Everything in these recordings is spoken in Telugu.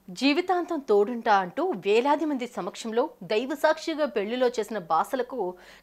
జీవితాంతం తోడుంటా అంటూ వేలాది మంది సమక్షంలో దైవ సాక్షిగా పెళ్లిలో చేసిన బాసలకు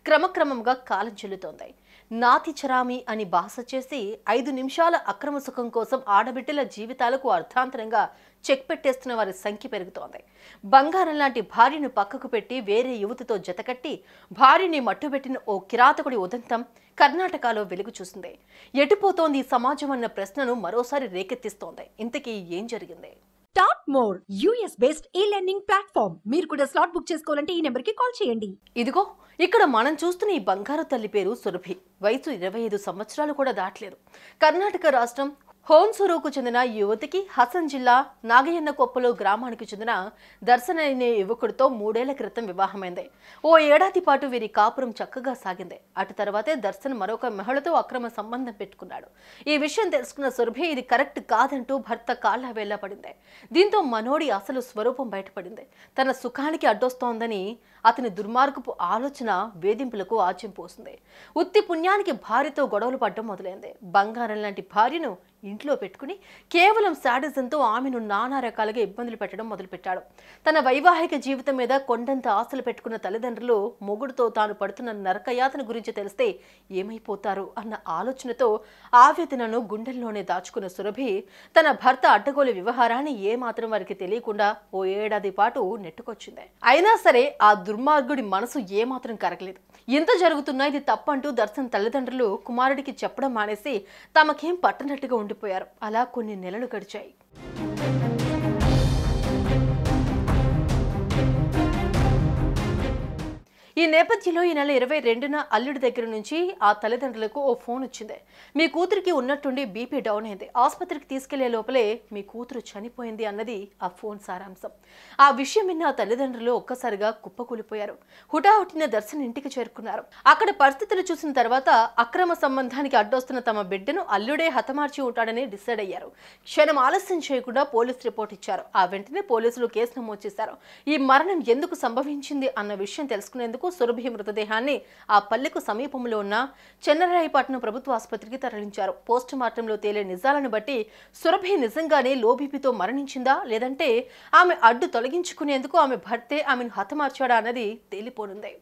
క్రమక్రమంగా కాలం చెల్లుతోంది. నాతి చరామి అని బాస చేసి 5 నిమిషాల అక్రమ సుఖం కోసం ఆడబిడ్డల జీవితాలకు అర్థాంతరంగా చెక్ పెట్టేస్తున్న వారి సంఖ్య పెరుగుతోంది. బంగారం లాంటి భార్యను పక్కకు పెట్టి వేరే యువతితో జతకట్టి భార్యని మట్టుబెట్టిన ఓ కిరాతకుడి ఉదంతం కర్ణాటకలో వెలుగు చూసింది. ఎటుపోతోంది ఈ సమాజం అన్న ప్రశ్నను మరోసారి రేకెత్తిస్తోంది. ఇంతకీ ఏం జరిగింది? Top more US based e-learning platform. మీరు కూడా స్లాట్ బుక్ చేసుకోవాలంటే ఈ నెంబర్ కి కాల్ చేయండి. ఇదిగో ఇక్కడ మనం చూస్తున్న ఈ బంగారు తల్లి పేరు సురభి. వయసు 25 సంవత్సరాలు కూడా దాటలేదు. కర్ణాటక రాష్ట్రం హోన్సూరుకు చెందిన యువతికి హసన్ జిల్లా నాగయ్యన్నకొప్పలో గ్రామానికి చెందిన దర్శన్ అనే యువకుడితో 3 ఏళ్ల క్రితం వివాహమైంది. ఓ ఏడాది పాటు వీరి కాపురం చక్కగా సాగింది. అటు తర్వాతే దర్శన్ మరొక మహిళతో అక్రమ సంబంధం పెట్టుకున్నాడు. ఈ విషయం తెలుసుకున్న సురభి ఇది కరెక్ట్ కాదంటూ భర్త కాళ్ల వేళ్ల పడింది. దీంతో మనోడి అసలు స్వరూపం బయటపడింది. తన సుఖానికి అడ్డొస్తోందని అతని దుర్మార్గపు ఆలోచన వేధింపులకు ఆజ్యం పోసింది. ఉత్తి పుణ్యానికి భార్యతో గొడవలు పడ్డం మొదలైంది. బంగారం లాంటి భార్యను ఇంట్లో పెట్టుకుని కేవలం శాడిజంతో ఆమెను నానా రకాలుగా ఇబ్బందులు పెట్టడం మొదలుపెట్టాడు. తన వైవాహిక జీవితం మీద కొండంత ఆశలు పెట్టుకున్న తల్లిదండ్రులు మొగుడుతో తాను పడుతున్న నరకయాతన గురించి తెలిస్తే ఏమైపోతారు అన్న ఆలోచనతో ఆవేదనను గుండెల్లోనే దాచుకున్న సురభి తన భర్త అడ్డగోలు వ్యవహారాన్ని ఏమాత్రం వారికి తెలియకుండా ఓ ఏడాది పాటు నెట్టుకొచ్చింది. అయినా సరే ఆ దుర్మార్గుడి మనసు ఏమాత్రం కరగలేదు. ఇంత జరుగుతున్నా ఇది తప్పంటూ దర్శన్ తల్లిదండ్రులు కుమారుడికి చెప్పడం మానేసి తమకేం పట్టనట్టుగా ఉండిపోయారు. అలా కొన్ని నెలలు గడిచాయి. ఈ నేపథ్యంలో ఈ నెల 22న అల్లుడి దగ్గర నుంచి ఆ తల్లిదండ్రులకు ఓ ఫోన్ వచ్చింది. మీ కూతురికి ఉన్నట్టుండి బీపీ డౌన్ అయింది, ఆసుపత్రికి తీసుకెళ్లే లోపలే మీ కూతురు చనిపోయింది అన్నది ఆ ఫోన్ సారాంశం. ఆ విషయం విన్న ఆ తల్లిదండ్రులు ఒక్కసారిగా కుప్పకూలిపోయారు. హుటాహుటిన దర్శన్ ఇంటికి చేరుకున్నారు. అక్కడ పరిస్థితులు చూసిన తర్వాత అక్రమ సంబంధానికి అడ్డొస్తున్న తమ బిడ్డను అల్లుడే హతమార్చి ఉంటాడని డిసైడ్ అయ్యారు. క్షణం ఆలస్యం చేయకుండా పోలీస్ రిపోర్ట్ ఇచ్చారు. ఆ వెంటనే పోలీసులు కేసు నమోదు చేశారు. ఈ మరణం ఎందుకు సంభవించింది అన్న విషయం తెలుసుకునేందుకు సురభి మృతదేహాన్ని ఆ పల్లెకు సమీపంలో ఉన్న చెన్నరాయపట్నం ప్రభుత్వ ఆసుపత్రికి తరలించారు. పోస్ట్ మార్టంలో తేలే నిజాలను బట్టి సురభి నిజంగానే లోబీపీతో మరణించిందా లేదంటే ఆమె అడ్డు తొలగించుకునేందుకు ఆమె భర్తే ఆమెను హతమార్చాడా అన్నది తేలిపోనుంది.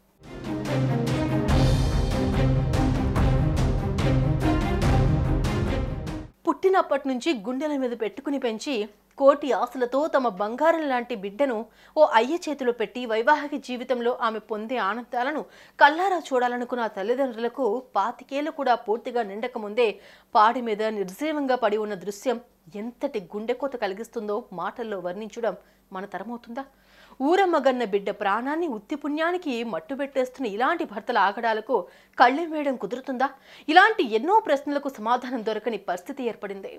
పుట్టినప్పటి నుంచి గుండెల మీద పెట్టుకుని పెంచి కోటి ఆశలతో తమ బంగారం లాంటి బిడ్డను ఓ అయ్య చేతిలో పెట్టి వైవాహిక జీవితంలో ఆమె పొందే ఆనందాలను కల్లారా చూడాలనుకున్న తల్లిదండ్రులకు 25 ఏళ్లు కూడా పూర్తిగా నిండకముందే పాడి మీద నిర్జీవంగా పడి ఉన్న దృశ్యం ఎంతటి గుండెకోత కలిగిస్తుందో మాటల్లో వర్ణించడం మన తరమవుతుందా? ఊరమ్మగన్న బిడ్డ ప్రాణాన్ని ఉత్తి పుణ్యానికి మట్టుబెట్టేస్తున్న ఇలాంటి భర్తల ఆగడాలకు కళ్ళెం వేయడం కుదురుతుందా? ఇలాంటి ఎన్నో ప్రశ్నలకు సమాధానం దొరకని పరిస్థితి ఏర్పడింది.